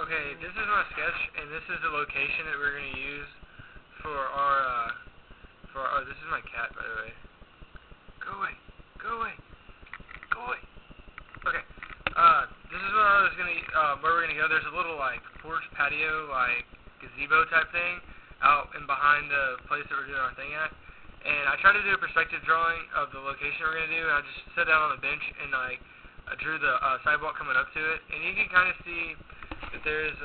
Okay, this is my sketch, and this is the location that we're going to use for our, oh, this is my cat, by the way. Go away, go away, go away. Okay, this is where I was going to, where we're going to go. There's a little, like, porch patio, like, gazebo type thing out and behind the place that we're doing our thing at. And I tried to do a perspective drawing of the location we're going to do, and I just sat down on the bench and I drew the sidewalk coming up to it. And you can kind of see that there's,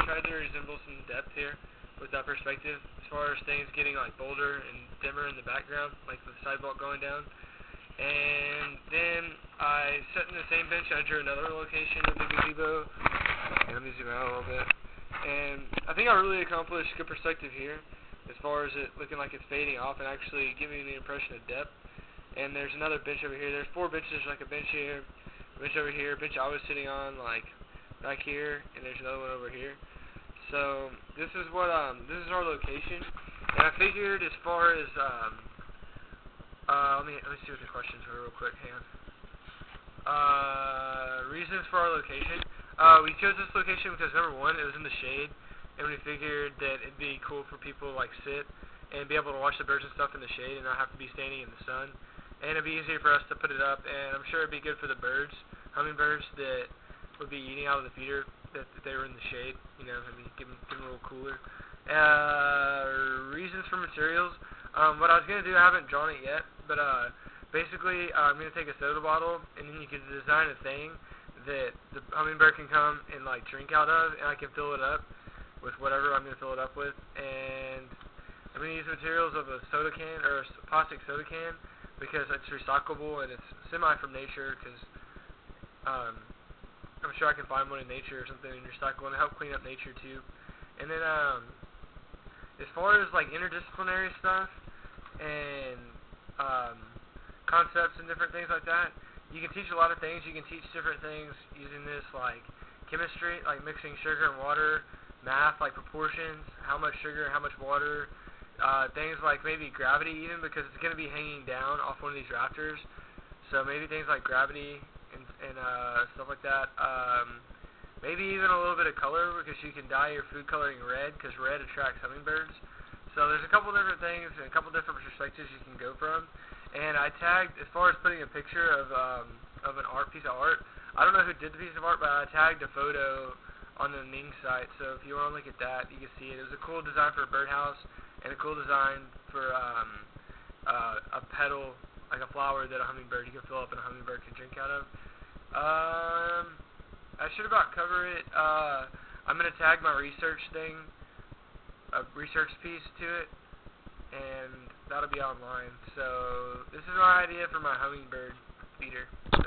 tried to resemble some depth here with that perspective as far as things getting like bolder and dimmer in the background, like the sidewalk going down. And then I sat in the same bench and I drew another location of the gazebo. And let me zoom out a little bit. And I think I really accomplished good perspective here as far as it looking like it's fading off and actually giving me the impression of depth. And there's another bench over here. There's 4 benches, like a bench here, a bench over here, a bench I was sitting on, like back here, and there's another one over here. So this is what this is our location. And I figured as far as let me see what the questions were real quick. Hang on. Reasons for our location. We chose this location because number one, it was in the shade, and we figured that it'd be cool for people to like sit and be able to watch the birds and stuff in the shade and not have to be standing in the sun. And it'd be easier for us to put it up, and I'm sure it'd be good for the birds, hummingbirds that would be eating out of the feeder that they were in the shade. You know, I mean, give them a little cooler. Reasons for materials. What I was gonna do, I haven't drawn it yet, but basically, I'm gonna take a soda bottle, and then you can design a thing that the hummingbird can come and like drink out of, and I can fill it up with whatever I'm gonna fill it up with. And I'm gonna use materials of a soda can or a plastic soda can because it's recyclable and it's semi from nature. Because I'm sure I can find one in nature or something and recycle and help clean up nature too. And then as far as like interdisciplinary stuff and concepts and different things like that, you can teach a lot of things. You can teach different things using this, like chemistry, like mixing sugar and water, math, like proportions, how much sugar, how much water, things like maybe gravity even, because it's going to be hanging down off one of these rafters. So maybe things like gravity and stuff like that. Maybe even a little bit of color, because you can dye your food coloring red, because red attracts hummingbirds. So there's a couple different things and a couple different perspectives you can go from. And I tagged, as far as putting a picture of an piece of art, I don't know who did the piece of art, but I tagged a photo on the Ning site. So if you want to look at that, you can see it. It was a cool design for a birdhouse and a cool design for a petal, like a flower that a hummingbird, you can fill up and a hummingbird can drink out of. I should about cover it. I'm going to tag my research thing, a research piece to it, and that'll be online. So this is my idea for my hummingbird feeder. So.